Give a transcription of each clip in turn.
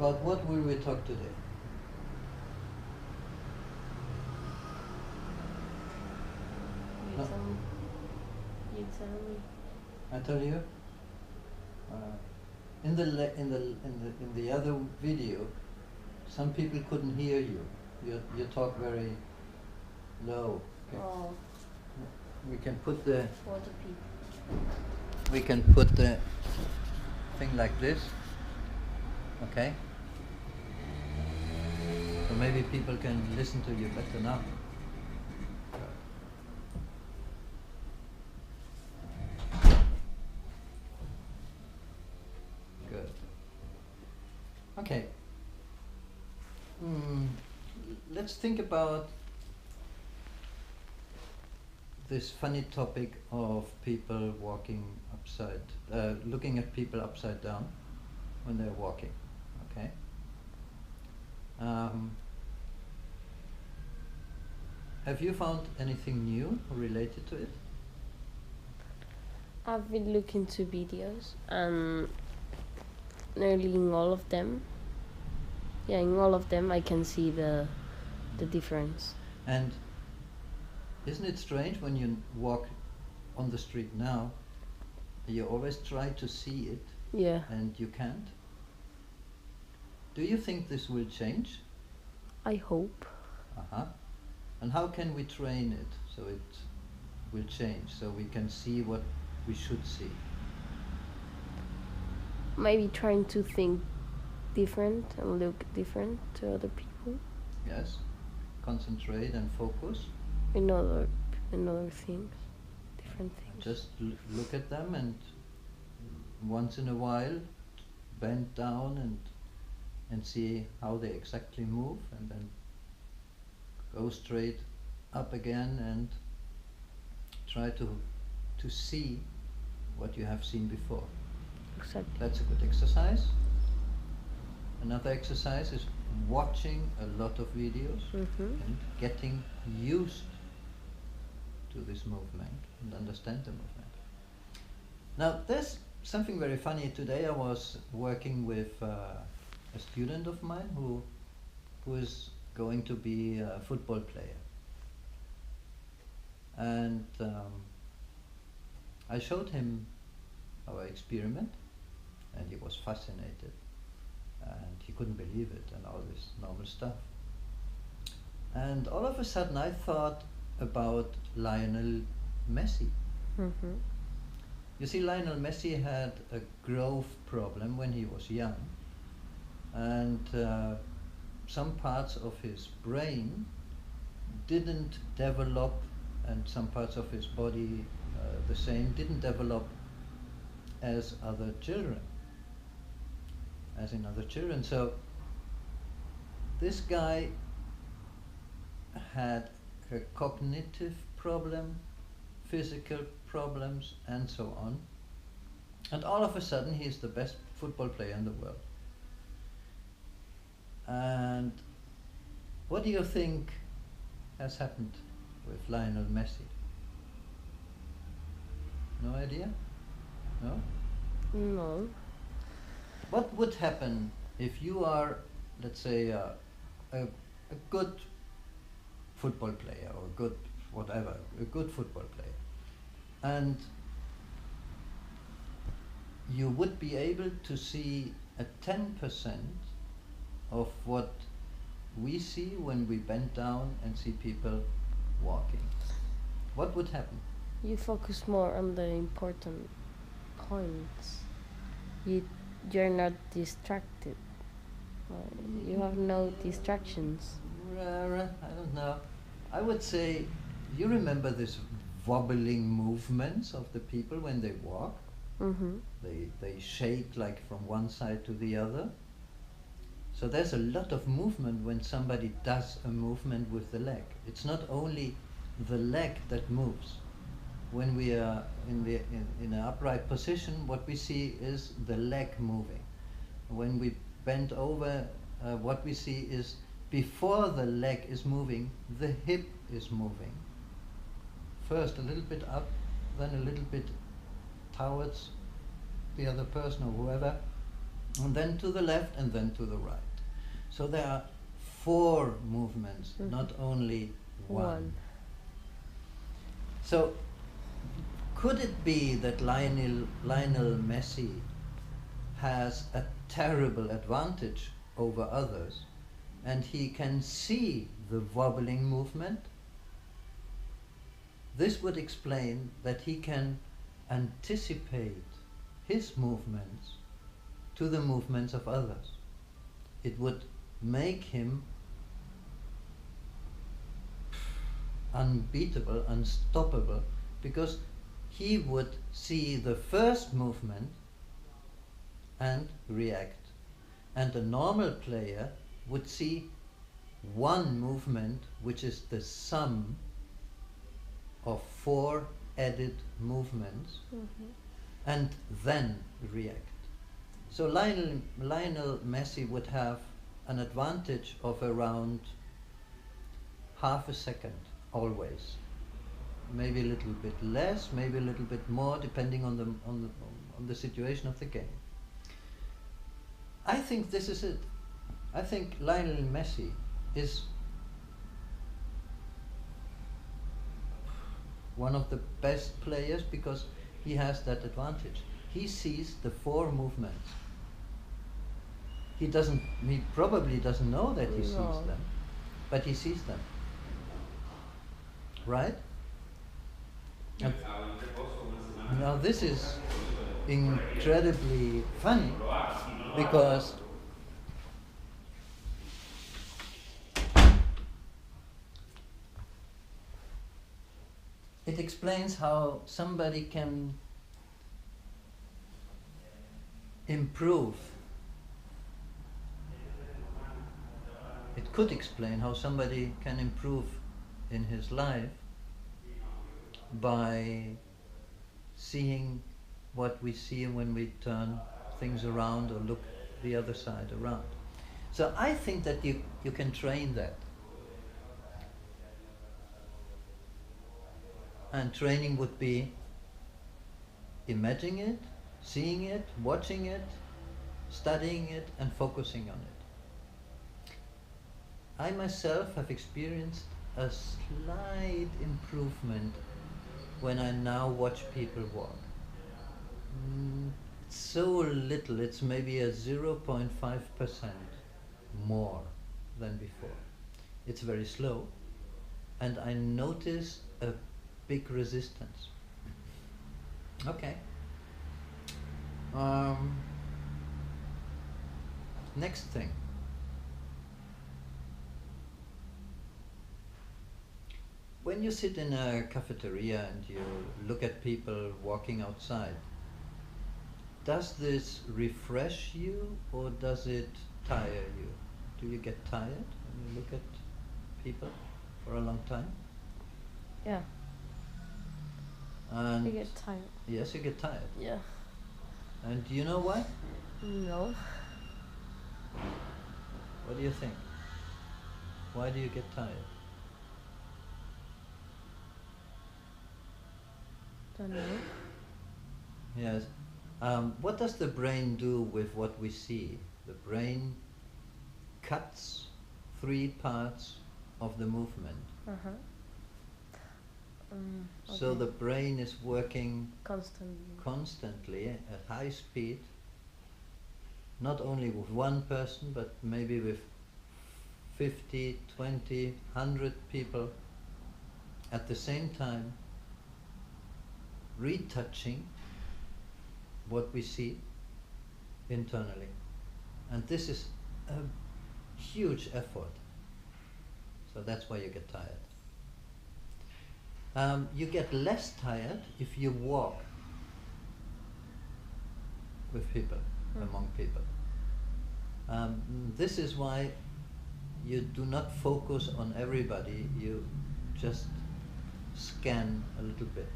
About what will we talk today? You No. tell me. You tell me. I tell you. In the other video, some people couldn't hear you. You talk very low. Okay. Oh, We can put the for the people. thing like this. Okay. So maybe people can listen to you better now. Good. Okay. Let's think about this funny topic of people walking looking at people upside down when they're walking. Okay. Have you found anything new related to it? I've been looking to videos and nearly in all of them, in all of them I can see the difference. And isn't it strange when you walk on the street now, you always try to see it Yeah. and you can't? Do you think this will change? I hope. Uh-huh. And how can we train it so it will change, so we can see what we should see? Maybe trying to think different and look different to other people Yes? Concentrate and focus. in other things, different things. Just look at them and once in a while bend down and see how they exactly move, and then go straight up again and try to see what you have seen before. Exactly. That's a good exercise. Another exercise is watching a lot of videos and getting used to this movement and understand the movement. Now there's something very funny. Today I was working with a student of mine who is going to be a football player. And I showed him our experiment and he was fascinated and he couldn't believe it and all this normal stuff. And all of a sudden I thought about Lionel Messi. You see, Lionel Messi had a growth problem when he was young, and some parts of his brain didn't develop, and some parts of his body the same, didn't develop as in other children. So this guy had a cognitive problem, physical problems, and so on. And all of a sudden he's the best football player in the world. And what do you think has happened with Lionel Messi? No idea? No? No. What would happen if you are, let's say, a good football player, or good whatever, a good football player, and you would be able to see a 10% of what we see when we bend down and see people walking? What would happen? You focus more on the important points. You're not distracted. You have no distractions. I don't know. I would say, you remember this wobbling movements of the people when they walk? They shake like from one side to the other. So there's a lot of movement when somebody does a movement with the leg. It's not only the leg that moves. When we are in an upright position, what we see is the leg moving. When we bend over, what we see is, before the leg is moving, the hip is moving. First a little bit up, then a little bit towards the other person or whoever, and then to the left, and then to the right. So there are 4 movements, not only one. So could it be that Lionel Messi has a terrible advantage over others, and he can see the wobbling movement? This would explain that he can anticipate his movements to the movements of others. It would make him unbeatable, unstoppable, because he would see the first movement and react. And a normal player would see one movement, which is the sum of 4 added movements, and then react. So Lionel Messi would have an advantage of around half a second, always. Maybe a little bit less, maybe a little bit more, depending on the situation of the game. I think this is it. I think Lionel Messi is one of the best players because he has that advantage. He sees the 4 movements. He probably doesn't know that he sees them, but he sees them. Right? And now this is incredibly funny because it explains how somebody can improve. It could explain how somebody can improve in his life by seeing what we see when we turn things around or look the other side around. So I think that you can train that. And training would be imagining it, seeing it, watching it, studying it, and focusing on it. I myself have experienced a slight improvement when I now watch people walk. It's so little, it's maybe a 0.5% more than before. It's very slow, and I notice a big resistance. Okay. Next thing. When you sit in a cafeteria and you look at people walking outside, does this refresh you or does it tire you? Do you get tired when you look at people for a long time? Yeah. And I get tired. yes, you get tired. Yeah. And do you know why? No. What do you think? Why do you get tired? Don't know. Yes. What does the brain do with what we see? The brain cuts 3 parts of the movement. So Okay. the brain is working Constantly. at high speed, not only with one person, but maybe with 50, 20, 100 people at the same time, retouching what we see internally. And this is a huge effort. So that's why you get tired. You get less tired if you walk with people, among people. This is why you do not focus on everybody, you just scan a little bit.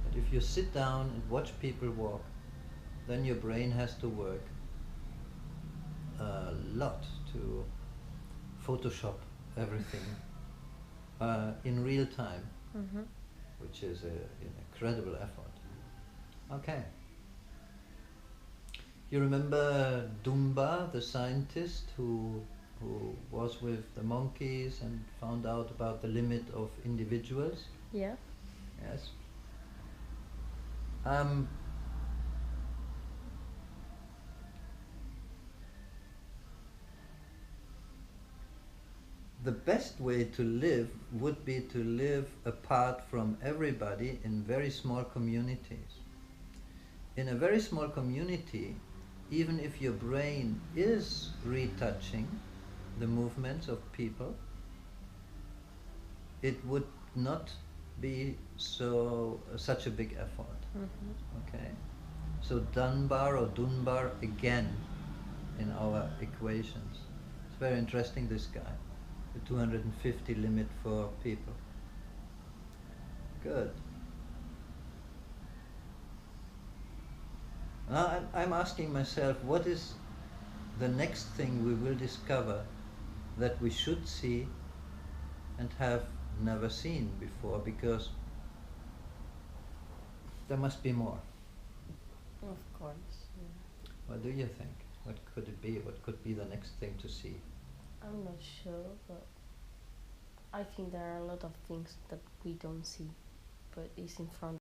But if you sit down and watch people walk, then your brain has to work a lot to Photoshop everything in real time, which is an incredible effort. Okay. You remember Dunbar, the scientist who was with the monkeys and found out about the limit of individuals? Yeah. Yes. The best way to live would be to live apart from everybody in very small communities. In a very small community, even if your brain is retouching the movements of people, it would not be such a big effort. Okay, so Dunbar again in our equations. It's very interesting, this guy, the 250 limit for people. Good. Now I'm asking myself, what is the next thing we will discover that we should see and have never seen before, because there must be more. Of course. Yeah. What do you think? What could it be? What could be the next thing to see? I'm not sure, but I think there are a lot of things that we don't see, but it's in front